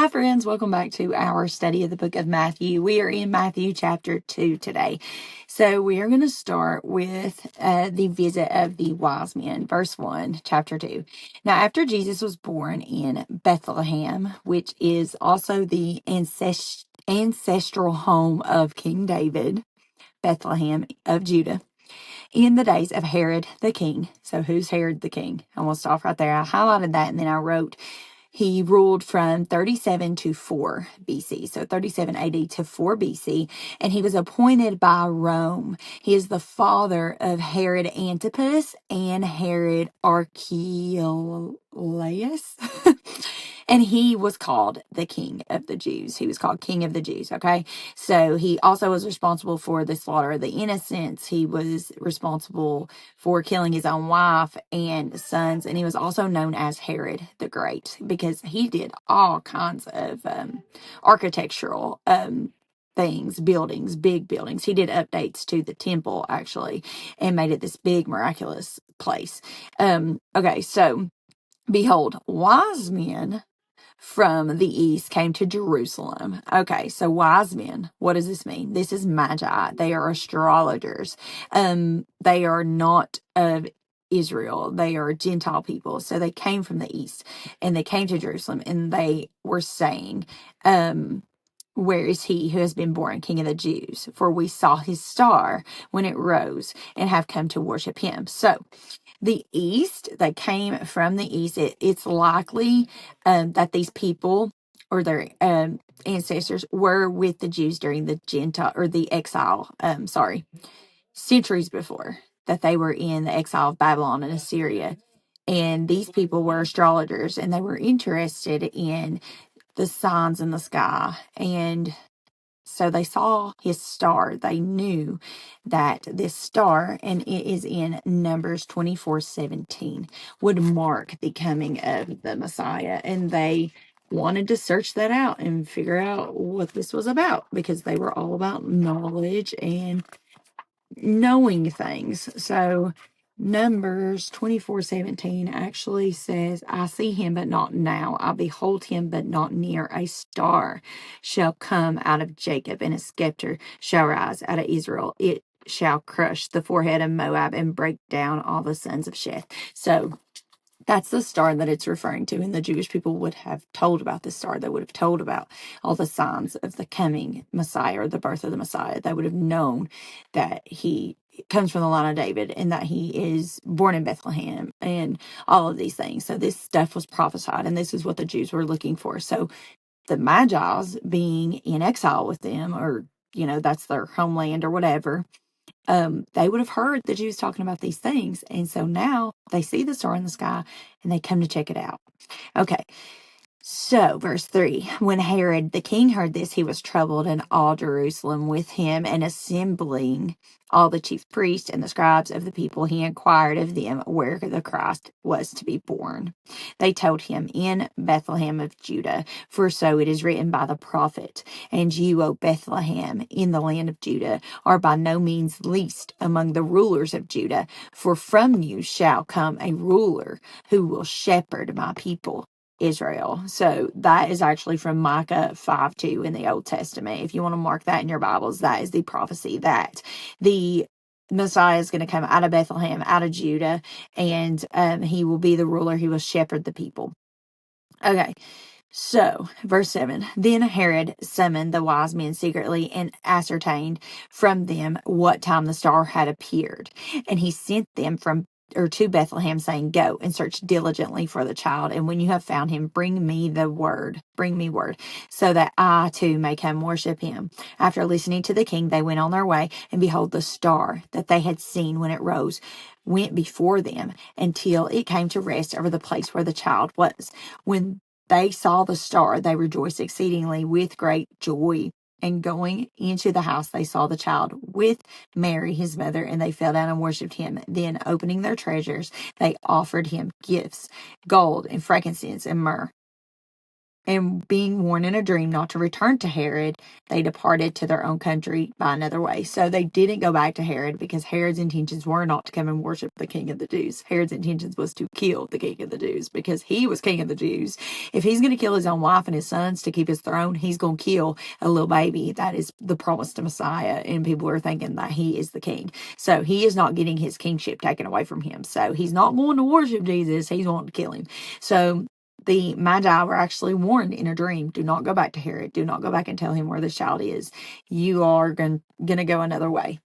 Hi, friends. Welcome back to our study of the book of Matthew. We are in Matthew chapter 2 today. So we are going to start with the visit of the wise men, verse 1, chapter 2. Now, after Jesus was born in Bethlehem, which is also the ancestral home of King David, Bethlehem of Judah, in the days of Herod the king. So who's Herod the king? I'm going to stop right there. I highlighted that and then I wrote he ruled from 37 to 4 BC, so 37 AD to 4 BC, and he was appointed by Rome. He is the father of Herod Antipas and Herod Archelaus, and he was called the King of the Jews. He was called King of the Jews, okay? So he also was responsible for the slaughter of the innocents. He was responsible for killing his own wife and sons, and he was also known as Herod the Great because he did all kinds of architectural things, buildings, big buildings. He did updates to the temple actually and made it this big miraculous place. Okay, so behold, wise men from the east came to Jerusalem. Okay, so wise men, what does this mean? This is magi. They are astrologers. They are not of Israel. They are Gentile people. So they came from the east and they came to Jerusalem and they were saying, where is he who has been born King of the Jews? For we saw his star when it rose and have come to worship him. So the east, they came from the east. It's likely that these people or their ancestors were with the Jews during the Gentile or the exile, centuries before that they were in the exile of Babylon and Assyria. And these people were astrologers and they were interested in the signs in the sky. And so they saw his star. They knew that this star, and it is in Numbers 24:17, would mark the coming of the Messiah. And they wanted to search that out and figure out what this was about because they were all about knowledge and knowing things. So Numbers 24:17 actually says, I see him, but not now. I behold him, but not near. A star shall come out of Jacob, and a scepter shall rise out of Israel. It shall crush the forehead of Moab and break down all the sons of Sheth. So that's the star that it's referring to. And the Jewish people would have told about this star. They would have told about all the signs of the coming Messiah or the birth of the Messiah. They would have known that he comes from the line of David and that he is born in Bethlehem and all of these things. So this stuff was prophesied, and this is what the Jews were looking for. So the Magi's being in exile with them, or, that's their homeland or whatever, they would have heard the Jews talking about these things. And so now they see the star in the sky and they come to check it out. Okay. So, verse 3, when Herod the king heard this, he was troubled, and all Jerusalem with him, and assembling all the chief priests and the scribes of the people, he inquired of them where the Christ was to be born. They told him, in Bethlehem of Judah, for so it is written by the prophet, and you, O Bethlehem, in the land of Judah, are by no means least among the rulers of Judah, for from you shall come a ruler who will shepherd my people Israel. So that is actually from Micah 5:2 in the Old Testament. If you want to mark that in your Bibles, that is the prophecy that the Messiah is going to come out of Bethlehem, out of Judah, and he will be the ruler who will shepherd the people. Okay. So, verse 7, then Herod summoned the wise men secretly and ascertained from them what time the star had appeared. And he sent them to Bethlehem, saying, go and search diligently for the child. And when you have found him, bring me word, so that I too may come worship him. After listening to the king, they went on their way, and behold, the star that they had seen when it rose went before them until it came to rest over the place where the child was. When they saw the star, they rejoiced exceedingly with great joy. And going into the house, they saw the child with Mary, his mother, and they fell down and worshipped him. Then, opening their treasures, they offered him gifts, gold and frankincense and myrrh. And being warned in a dream not to return to Herod, they departed to their own country by another way. So they didn't go back to Herod, because Herod's intentions were not to come and worship the King of the Jews. Herod's intentions was to kill the King of the Jews, because he was King of the Jews. If he's going to kill his own wife and his sons to keep his throne, he's going to kill a little baby that is the promised Messiah. And people are thinking that he is the king. So he is not getting his kingship taken away from him. So he's not going to worship Jesus. He's wanting to kill him. So the Magi were actually warned in a dream, do not go back to Herod. Do not go back and tell him where the child is. You are going to go another way.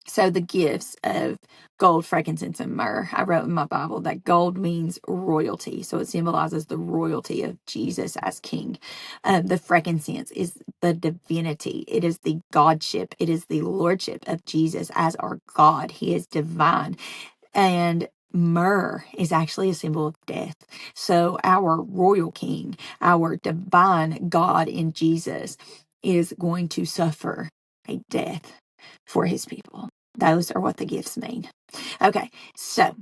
So the gifts of gold, frankincense, and myrrh. I wrote in my Bible that gold means royalty. So it symbolizes the royalty of Jesus as king. The frankincense is the divinity. It is the godship. It is the lordship of Jesus as our God. He is divine. And myrrh is actually a symbol of death. So our royal king, our divine God in Jesus, is going to suffer a death for his people. Those are what the gifts mean. Okay, so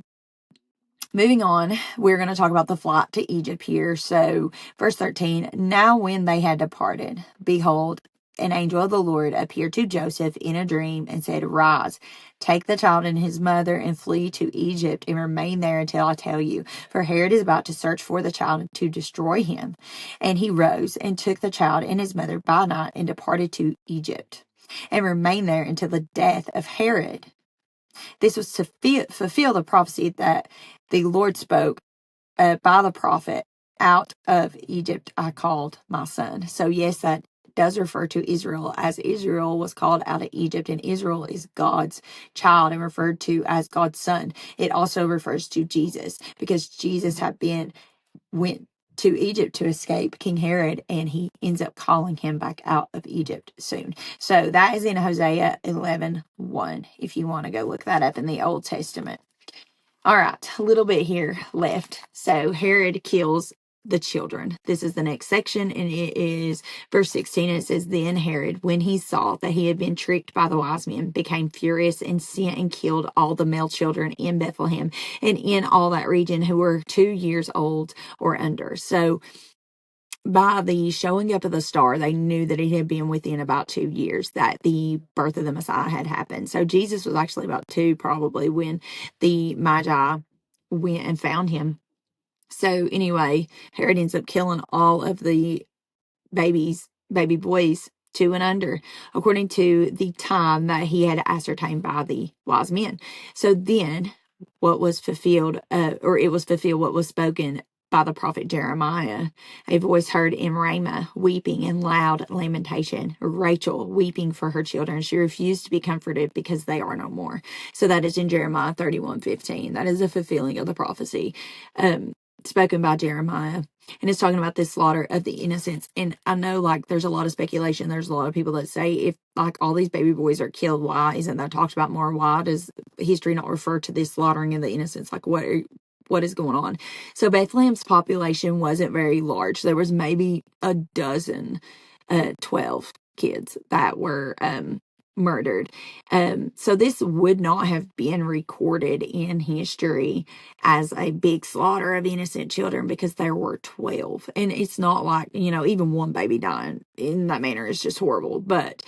moving on, we're going to talk about the flight to Egypt here. So, verse 13, now when they had departed, behold, an angel of the Lord appeared to Joseph in a dream and said, rise, take the child and his mother and flee to Egypt and remain there until I tell you. For Herod is about to search for the child to destroy him. And he rose and took the child and his mother by night and departed to Egypt and remained there until the death of Herod. This was to fulfill the prophecy that the Lord spoke by the prophet, out of Egypt I called my son. So yes, that does refer to Israel, as Israel was called out of Egypt, and Israel is God's child and referred to as God's son. It also refers to Jesus, because Jesus went to Egypt to escape King Herod, and he ends up calling him back out of Egypt soon. So that is in Hosea 11:1, if you want to go look that up in the Old Testament. All right, a little bit here left. So Herod kills the children. This is the next section, and it is verse 16. And it says, then Herod, when he saw that he had been tricked by the wise men, became furious and sent and killed all the male children in Bethlehem and in all that region who were 2 years old or under. So by the showing up of the star, they knew that it had been within about 2 years that the birth of the Messiah had happened. So Jesus was actually about 2 probably when the Magi went and found him. So anyway, Herod ends up killing all of the baby boys 2 and under, according to the time that he had ascertained by the wise men. So then what was fulfilled, or it was fulfilled what was spoken by the prophet Jeremiah, a voice heard in Ramah, weeping and loud lamentation, Rachel weeping for her children. She refused to be comforted because they are no more. So that is in Jeremiah 31:15. That is a fulfilling of the prophecy spoken by Jeremiah. And it's talking about this slaughter of the innocents. And I know, like, there's a lot of speculation. There's a lot of people that say, if, like, all these baby boys are killed, why isn't that talked about more? Why does history not refer to this slaughtering of the innocents? Like, what is going on? So Bethlehem's population wasn't very large. There was maybe a dozen, 12 kids that were murdered. So this would not have been recorded in history as a big slaughter of innocent children, because there were 12. And it's not like, even one baby dying in that manner is just horrible. But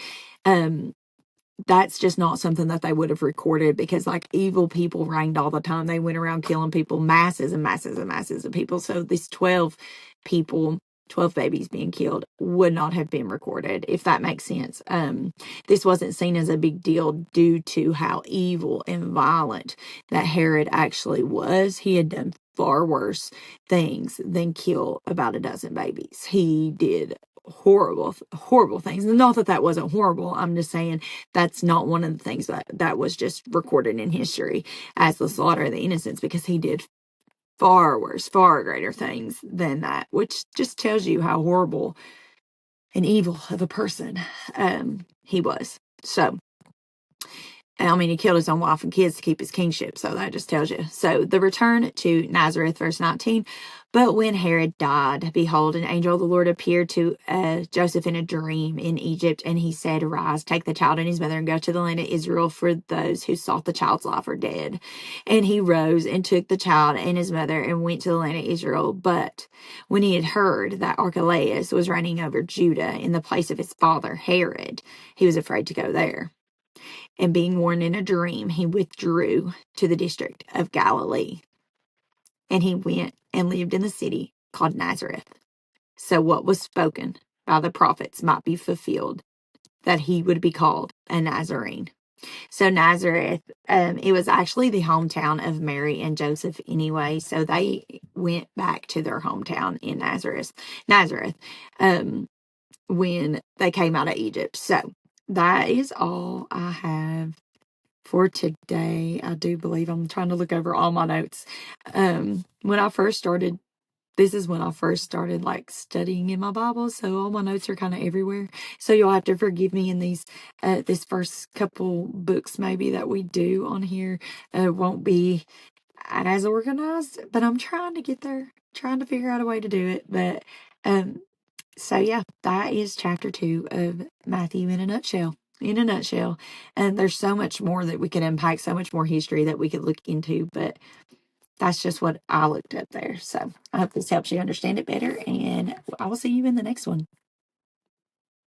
that's just not something that they would have recorded, because like evil people reigned all the time. They went around killing people, masses and masses and masses of people. So these 12 people, 12 babies being killed, would not have been recorded, if that makes sense. This wasn't seen as a big deal due to how evil and violent that Herod actually was. He had done far worse things than kill about a dozen babies. He did horrible things. Not that wasn't horrible. I'm just saying that's not one of the things that was just recorded in history as the slaughter of the innocents, because he did far worse, far greater things than that, which just tells you how horrible and evil of a person he was. So I mean, he killed his own wife and kids to keep his kingship. So that just tells you. So the return to Nazareth, verse 19. But when Herod died, behold, an angel of the Lord appeared to Joseph in a dream in Egypt. And he said, Rise, take the child and his mother and go to the land of Israel, for those who sought the child's life are dead. And he rose and took the child and his mother and went to the land of Israel. But when he had heard that Archelaus was reigning over Judah in the place of his father Herod, he was afraid to go there. And being warned in a dream, he withdrew to the district of Galilee. And he went and lived in the city called Nazareth. So what was spoken by the prophets might be fulfilled, that he would be called a Nazarene. So Nazareth, it was actually the hometown of Mary and Joseph anyway. So they went back to their hometown in Nazareth, when they came out of Egypt. So that is all I have for today. I do believe I'm trying to look over all my notes. When I first started, this is when I first started like studying in my Bible, so all my notes are kind of everywhere. So you'll have to forgive me in these, this first couple books maybe that we do on here won't be as organized, but I'm trying to get there, trying to figure out a way to do it. But so yeah, that is chapter 2 of Matthew in a nutshell. In a nutshell. And there's so much more that we could unpack, so much more history that we could look into, but that's just what I looked up there. So I hope this helps you understand it better, and I will see you in the next one.